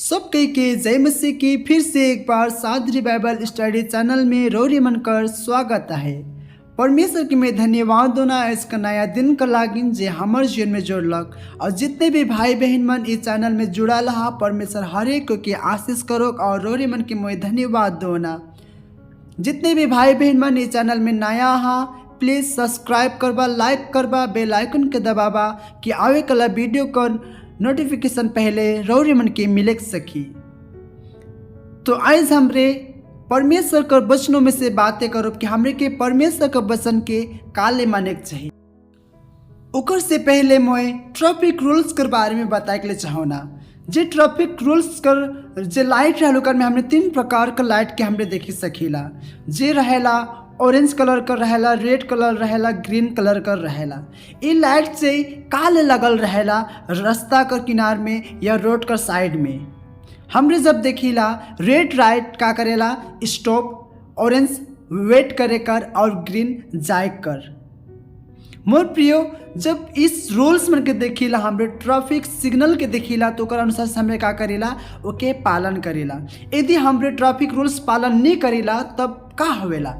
सब कई के जय मसीह की फिर से एक बार सादरी बाइबल स्टडी चैनल में रोरी मनकर स्वागत है। परमेश्वर की मैं धन्यवाद दोना इसका नया दिन का लागिन जे हमारे जीवन में जोड़लक और जितने भी भाई बहन मन इस चैनल में जुड़ा रहा परमेश्वर हर एक को के आशीष करो और रोरी मन की मैं धन्यवाद दोना। जितने भी भाई बहन मन इस चैनल में नया हा प्लीज़ सब्सक्राइब करबा, लाइक करबा, बेल आइकन के दबाबा कि आवे कला वीडियो का नोटिफिकेशन पहले रौरी मन के मिल सकी। तो आज हमरे परमेश्वर के वचनों में से बातें करो कि हमरे के परमेश्वर के वचन के काले माने चाहिए। ओकर से पहले मैं ट्रैफिक रूल्स के बारे में बताए के लिए चाहूना। जे ट्रैफिक रूल्स कर जे लाइट रहलो कर में हमने 3 प्रकार का लाइट के हमरे देखी सकीला। जे रहेला ऑरेंज कलर का रहेला, रेड कलर रहेला, ग्रीन कलर का रहेला। ये लाइट से काले लगल रहेला रास्ता का किनार में या रोड का साइड में। हमरे जब देखिला रेड लाइट का करेला स्टॉप, ऑरेंज वेट करे कर और ग्रीन जाए कर। मोर प्रियो जब इस रूल्स मन के देखिला हमरे ट्रैफिक सिग्नल के देखिला तो ओकर अनुसार हमरे का करेला ओके पालन करेला। यदि हमरे ट्रैफिक रूल्स पालन नहीं करेला तब का होवेला,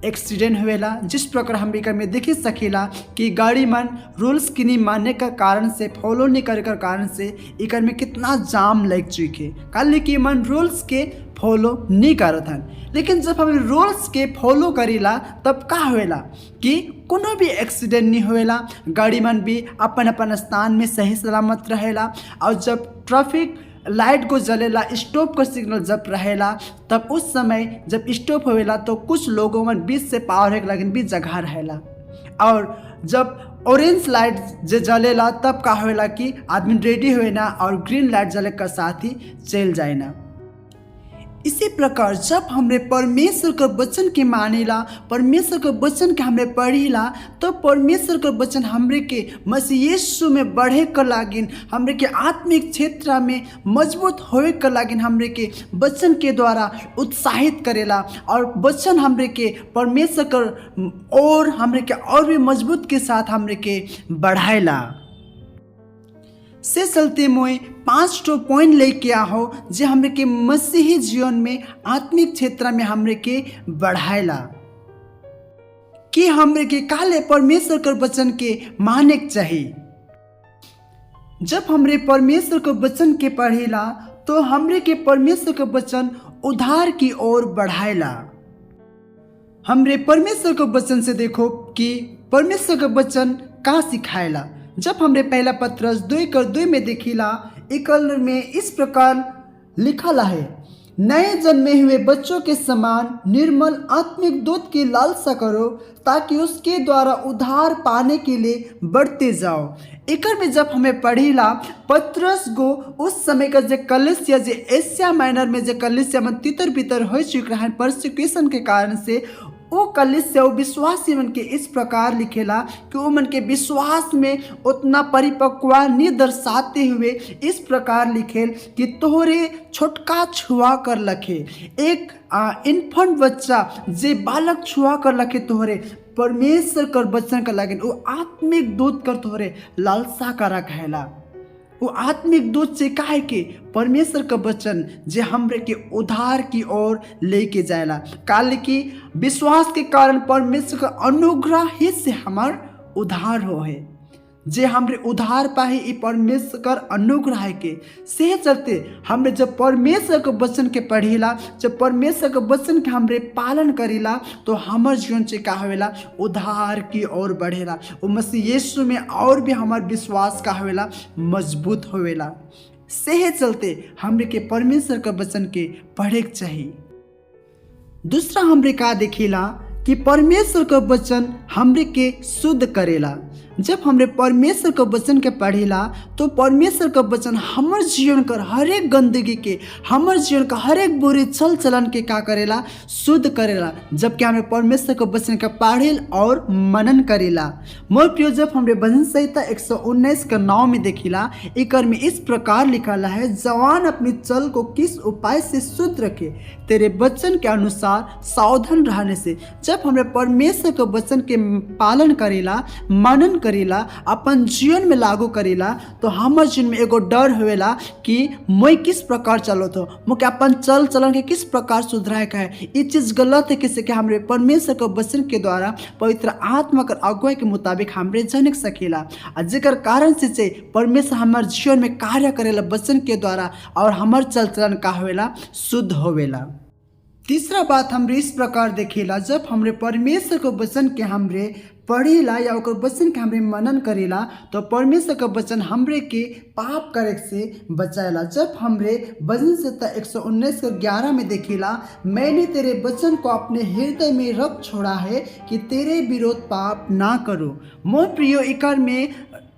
एक्सीडेंट होवेला। जिस प्रकार हम एकर में देख सकेला कि गाड़ी मन रूल्स की नहीं मानने का कारण से, फॉलो नहीं करे का कारण से एकर में कितना जाम लग चुके काले कि मन रूल्स के फॉलो नहीं करत हन। लेकिन जब हम रूल्स के फॉलो करेला तब का होवेला कि कोनो भी एक्सीडेंट नहीं होवेला, गाड़ी मन भी अपन अपन स्थान में सही सलामत रहेला। और जब ट्रैफिक लाइट को जलेला, स्टॉप का सिग्नल जब रहेला तब उस समय जब स्टॉप होवेला तो कुछ लोगों में बीच से पार है लेकिन बीच जगह रहेला। और जब ऑरेंज लाइट जलेला तब का होवेला कि आदमी रेडी हुए ना और ग्रीन लाइट जले का साथ ही चल जाए ना। इसी प्रकार जब हमरे परमेश्वर के वचन के मानेला, परमेश्वर के वचन के हमरे पढ़ीला तो परमेश्वर के वचन हमरे के मसीह यीशु में बढ़े कर लागिन, हमरे के आत्मिक क्षेत्र में मजबूत होए कर लागिन हमरे के वचन के द्वारा उत्साहित करेला। और वचन हमरे के परमेश्वर कर और हमरे के और भी मजबूत के साथ हमरे के बढ़ाएला। से चलते मोए 5 पॉइंट लेके आओ जे हमरे के मसीही जीवन में आत्मिक क्षेत्र में हमरे के बढ़ाएला कि हमरे के काले परमेश्वर के वचन के माने चाहिए। जब हमरे परमेश्वर के वचन के पढ़ेला तो हमरे के परमेश्वर के वचन उद्धार की ओर बढ़ाएला। हमरे परमेश्वर के वचन से देखो कि परमेश्वर के वचन का सिखाएला। जब हमरे पहला पत्रस 2:2 में देखिला एक में इस प्रकार लिखा है, नए जन्मे हुए बच्चों के समान निर्मल आत्मिक दूध की लालसा करो ताकि उसके द्वारा उद्धार पाने के लिए बढ़ते जाओ। एकर में जब हमें पढ़ीला पत्रस को उस समय का जो कलिसिया जो एशिया माइनर में जो कलिसिया में तितर बितर हो चुक रहा है परसिक्यूशन के कारण से, वो कलिसिया वो विश्वासी मन के इस प्रकार लिखेला कि वो मन के विश्वास में उतना परिपक्वा नहीं दर्शाते हुए इस प्रकार लिखेल कि तोहरे छोटका छुआ कर लखे, एक इन्फेंट बच्चा जे बालक छुआ कर लखे तोहरे परमेश्वर कर वचन का लगे वो आत्मिक दूध कर तोहरे लालसा का रखेला। वो आत्मिक दूध से काहे के परमेश्वर का वचन जे हमरे के उद्धार की ओर लेके जाएला। काल की विश्वास के कारण परमेश्वर का अनुग्रह ही से हमार उद्धार हो है, जे हमरे उद्धार पाए ये परमेश्वर का अनुग्रह के से चलते हमरे जब परमेश्वर के वचन के पढ़ीला, जब परमेश्वर के वचन के हमरे पालन करीला तो हमार जीवन से का होवेला उद्धार की ओर बढ़ेला। वो मसीह यीशु में और भी हमार विश्वास का होवेला मजबूत होवेला। से चलते हमरे के परमेश्वर के वचन के पढ़े के चाहिए। दूसरा हमरे का देखिला कि परमेश्वर का वचन हमरे के शुद्ध करेला। जब हमरे परमेश्वर के वचन के पढ़ेला तो परमेश्वर का वचन हमार जीवन कर हर एक गंदगी के, हमार जीवन का हर एक बुरी चल चलन के का करेला शुद्ध करेला। जबकि हमें परमेश्वर के वचन के पढ़ेल और मनन करेला। मोर प्रियो जब हमरे भजन संहिता 119 के 9 में देखिला एकर में इस प्रकार लिखा है, जवान अपनी चल को किस उपाय से शुद्ध रखे, तेरे वचन के अनुसार सावधान रहने से। जब हमरे परमेश्वर के वचन के पालन करेला, मनन करीला, अपन जीवन में लागू करीला, तो हमार जीवन में एगो डर होवेला कि मैं किस प्रकार चलो तो मुझे अपन चल चलन के किस प्रकार सुधराए का है। ये चीज़ गलत है किसी के हमरे परमेश्वर के वचन के द्वारा पवित्र आत्मा कर अगुवाई के मुताबिक हमरे जन सकेला। जेकर कारण से परमेश्वर हमार जीवन में कार्य करेला वचन के द्वारा, और हमार चल चलन का होवेला शुद्ध होवेला। तीसरा बात हमरे इस प्रकार देखेला, जब हमरे परमेश्वर के वचन के हमरे पढ़ेला या ओकर वचन के हमरे मनन करेला, तो परमेश्वर का वचन हमरे के पाप करे से बचाएला। जब हमरे वचन से 119:11 में देखेला, मैंने तेरे वचन को अपने हृदय में रख छोड़ा है कि तेरे विरोध पाप ना करो। मोर प्रियो, इकर में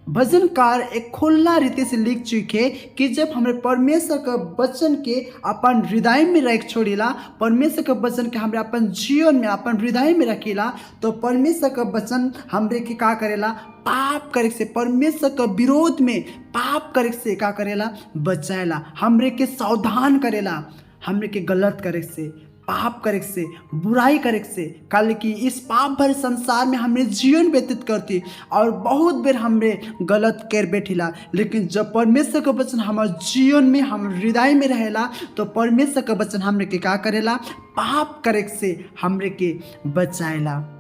भजनकार एक खुला रीति से लिख चुके कि जब हमारे परमेश्वर का वचन के अपन हृदय में रख छोड़ेला, परमेश्वर का वचन के हमारे अपन जीवन में अपन हृदय में रखेला, तो परमेश्वर का वचन हमरे के का करेला, पाप करे से, परमेश्वर का विरोध में पाप करे से का करेला, बचाएला, हमरे के सावधान करेला, हमरे के गलत करे से, पाप करे से, बुराई करे से। कल की इस पाप भरे संसार में हमरे जीवन व्यतीत करती और बहुत बेर हमरे गलत कर बैठिला, लेकिन जब परमेश्वर का वचन हमारे जीवन में हम हृदय में रहेला, तो परमेश्वर का वचन हमरे के का करेला, पाप करे से हमरे के बचाएला।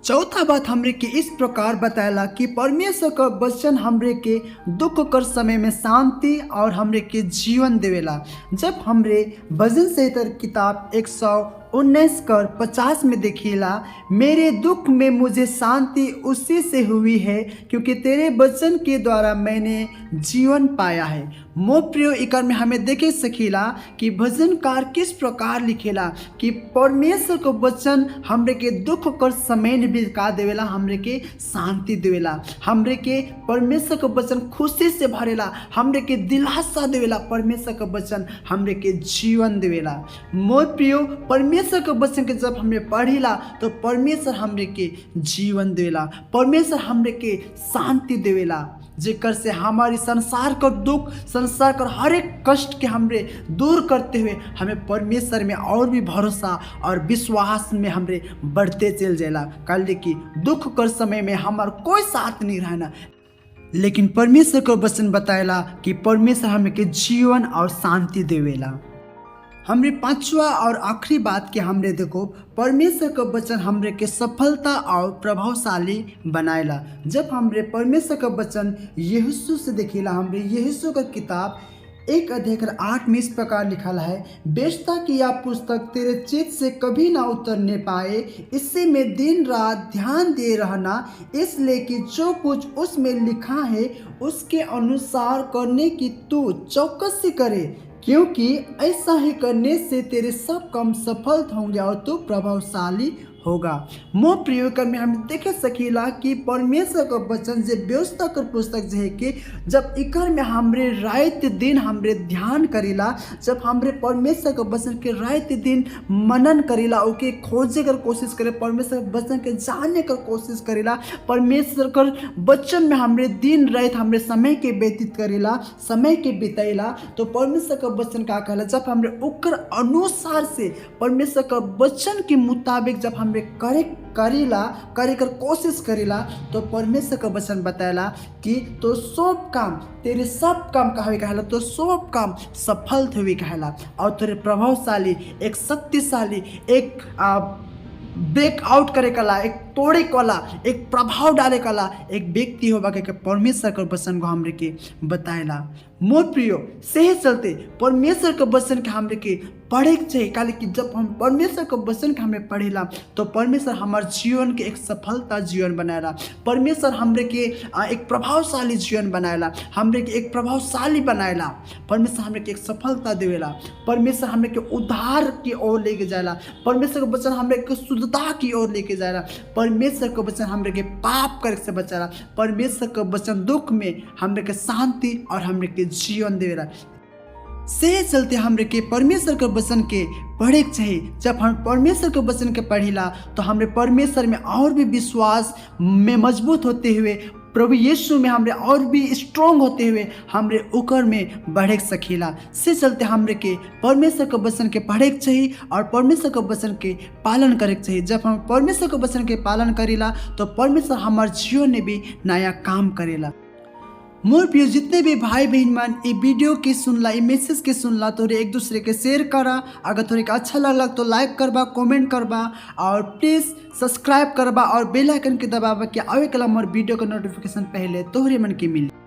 चौथा बात हमरे के इस प्रकार बताएला कि परमेश्वर का वचन हमरे के दुख कर समय में शांति और हमरे के जीवन देवेला। जब हमरे भजन संहिता किताब 119:50 में देखिएला, मेरे दुख में मुझे शांति उसी से हुई है क्योंकि तेरे वचन के द्वारा मैंने जीवन पाया है। मोर प्रियो, इकर में हमें देखे सकीला कि भजनकार किस प्रकार लिखेला कि परमेश्वर का वचन हमरे के दुख कर समय में भी का देवेला, हमरे के शांति देवेला, हमरे के परमेश्वर का वचन खुशी से भरेला, हमरे के दिलासा देवेला, परमेश्वर का वचन हमरे के जीवन देवेला। मोर प्रियो, परमेश्वर के वचन के जब हमने पढ़ेला, तो परमेश्वर हमरे के जीवन देवेला, परमेश्वर हमरे के शांति देवेला, जेकर से हमारी संसार का दुख, संसार का हर एक कष्ट के हमरे दूर करते हुए हमें परमेश्वर में और भी भरोसा और विश्वास में हमरे बढ़ते चल जाएला। कल की दुख कर समय में हमार कोई साथ नहीं रहना, लेकिन परमेश्वर का वचन बताएला कि परमेश्वर हमें के जीवन और शांति देवेला। हमरे पांचवा और आखिरी बात के हमरे देखो, परमेश्वर का वचन हमरे के सफलता और प्रभावशाली बनाएला। जब हमरे परमेश्वर का वचन यहोशू से देखिला, हमरे यहोशू का किताब 1:8 में इस प्रकार लिखा है, बेचता की यह पुस्तक तेरे चित्त से कभी ना उतरने पाए, इससे में दिन रात ध्यान दे रहना, इसलिए कि जो कुछ उसमें लिखा है उसके अनुसार करने की तू चौकसी करे, क्योंकि ऐसा ही करने से तेरे सब काम सफल होंगे और तू प्रभावशाली होगा। मोर प्रयोग में हम देखे सकीला कि परमेश्वर का वचन जे व्यवस्था कर पुस्तक जे है कि जब इकर में हमरे रात दिन हमरे ध्यान करीला, जब हमरे परमेश्वर का वचन के रात दिन मनन करीला, ओके खोजे कर कोशिश करे, परमेश्वर के वचन के जानने कर कोशिश करीला, परमेश्वर कर वचन में हमरे दिन रात हमरे समय के व्यतीत करीला, समय के बिताइला, तो परमेश्वर का वचन का कहला, जब हमरे ओकर अनुसार से परमेश्वर का वचन के मुताबिक जब हम करे कर कोशिश करेला, तो परमेश्वर का वचन बताएला कि तो सब काम तेरे सब काम कहवे कहला, तो सब काम सफल हुई कहला, और तेरे प्रभावशाली, एक शक्तिशाली, एक ब्रेक आउट करे कला, एक तोड़े कला, एक प्रभाव डाले कला एक व्यक्ति होगा के परमेश्वर का वचन को हमरे के बताएला। मोर प्रियो, सही चलते परमेश्वर का वचन के हमरे के पढ़े के चाहिए, काले कि जब हम परमेश्वर का वचन के हमें पढ़ेला, तो परमेश्वर हमारे जीवन के एक सफलता जीवन बनाएला, परमेश्वर हमरे के एक प्रभावशाली जीवन बनाएला, हमरे के एक प्रभावशाली बनाएला, परमेश्वर हमरे के एक सफलता देवेला, परमेश्वर हमरे के उद्धार की ओर लेके जाएला, परमेश्वर का वचन हमरे के शुद्धता की ओर लेके जाएला, परमेश्वर का वचन हमरे के पाप करे से बचाएला, परमेश्वर का वचन दुख में हमरे के शांति और हमरे के जीवन देवेला। से चलते हमरे के परमेश्वर के वचन के पढ़े के चाहिए। जब हम परमेश्वर के वचन के पढ़ेला, तो हमरे परमेश्वर में और भी विश्वास में मजबूत होते हुए प्रभु यीशु में हमरे और भी स्ट्रॉन्ग होते हुए हमरे ओकर में बढ़े सकीला। से चलते हमरे के परमेश्वर के वचन के पढ़े के चाहिए और परमेश्वर के वचन के पालन करे के चाहिए। जब हम परमेश्वर के वचन के पालन करेला तो परमेश्वर हमारे जीवन में भी नया काम करेला। मोर प्रिय जितने भी भाई बहन मन ये वीडियो के सुनला, ये मैसेज के सुनला, तो एक दूसरे के शेयर करा। अगर थोड़े अच्छा लगला तो लाइक करबा, कमेंट करबा और प्लीज सब्सक्राइब करबा और बेल आइकन के दबावा कि आवे कला मोर वीडियो का नोटिफिकेशन पहले तोहरे मन के मिले।